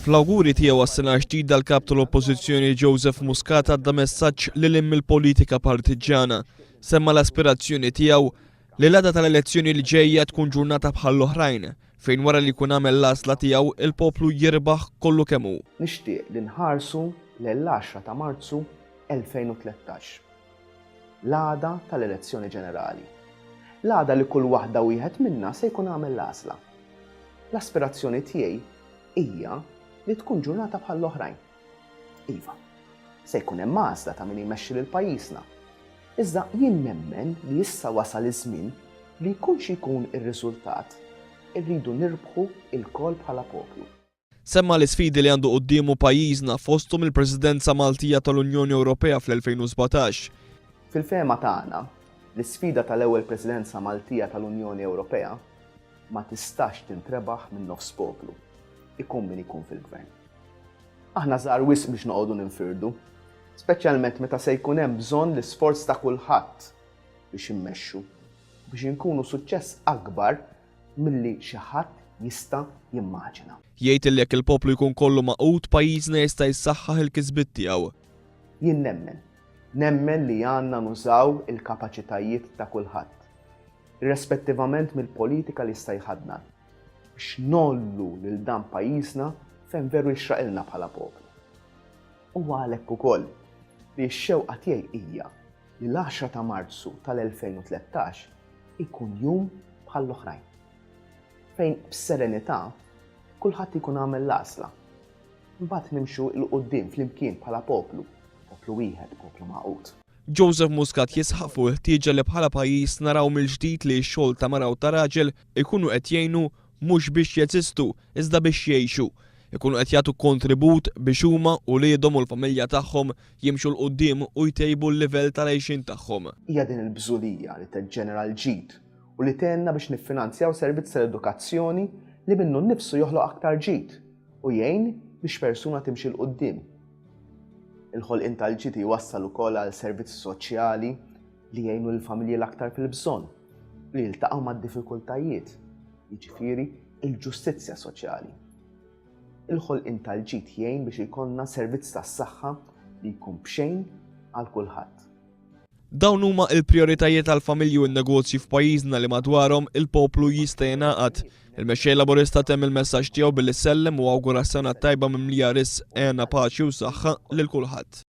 Fl-awguri tiegħu għas-sena ġdida l-kap tal-Oppożizzjoni Joseph Muscat għadda messaġġ lil mill-politika partiġana. Semma l-aspirazzjoni tiegħu li l-għada tal-elezzjoni li ġejja tkun ġurnata bħall oħrajn fejn wara li jkun għamel l-għażla tiegħu il-poplu jirbaħ kollu kemm hu. Nixtieq li nħarsu l-10 ta' Marzu 2013. L-għada tal-elezzjoni ġenerali. L-għada li kull waħda wieħed minna se jkun għamel l-għażla. L-aspirazzjoni tiegħi hija li tkun ġurnata bħall oħrajn. Iva, se jkun hemm għażla ta' min jmexxi lil pajjiżna. Iżda jien nemmen li issa wasal iż-żmien li jkun xi jkun ir-riżultat, irridu nirbħu il-kol bħala poplu. Semma l-isfidi li għandu qudiemu pajjiżna fosthom il-Presidenza Maltija tal-Unjoni Ewropea fl-2017. Fil-fehma tagħna, l-isfida tal-ewwel Presidenza Maltija tal-Unjoni Ewropea ma tistax tintrebaħ minn nofs poplu, ikun min ikun fil-gvern. Aħna żgħar wisq biex noqogħdu ninfirdu, speċjalment meta se jkun hemm bżonn l-isforz ta' kulħadd biex immexxu, biex inkunu suċċess akbar milli xi ħadd jista' jimmaġina. Jgħid li jekk il-poplu jkun kollu maqut pajjiżna jista' jsaħħaħ il-kisbiet tiegħu. Jien nemmen li għandna nużaw il-kapaċitajiet ta' kulħadd, irrispettivament mill-politika li jista' jħadna, biex nollu lil dan pajjiżna fejn veru jixraqilna bħala poplu. U għalhekk ukoll li x-xewqa tiegħi hija li l-10 ta' Marzu tal-2013 ikun jum bħall oħrajn. Fejn b'serenità kulħadd ikun għamel l-għażla. Mbagħad nimxu l quddiem flimkien bħala poplu, poplu wieħed, poplu maqut. Joseph Muscat jisħaq fuq il-ħtieġa li bħala pajjiż naraw mill-ġdid li x-xogħol ta' mara u ta' raġel ikunu qed jgħinu mhux biex jeżistu, iżda biex jgħixu. Ikunu qed jagħtu kontribut biex huma u liedhom u l-familja tagħhom jimxu l quddiem u jtejbu l-livell tal-għejxin tagħhom. Hija din il-bżulija li teġġenera l-ġid u li tenna biex niffinanzjaw servizz tal-edukazzjoni li minnu nnifsu joħloq aktar ġid u jgħin biex persuna timxi l quddiem. Il-ħolqien tal-ġid jwassal ukoll għal servizzi soċjali li jgħinu l-familji l-aktar fil-bżonn li jiltaqgħu mad-diffikultajiet, jiġifieri il-ġustizzja soċjali. Il-ħolqien tal-ġid jgħin biex ikollna servizz tas-saħħa li jkun b'xejn għal kulħadd. Dawn huma l-prijoritajiet tal-familji u n-negozji f'pajjiżna li madwarhom il-poplu jista' jingħaqad. Il-mexxej Laburista temm il-messaġġ tiegħu billi sellem u awgura sena tajba mimlija risq, għena paċi u saħħa lil kulħadd.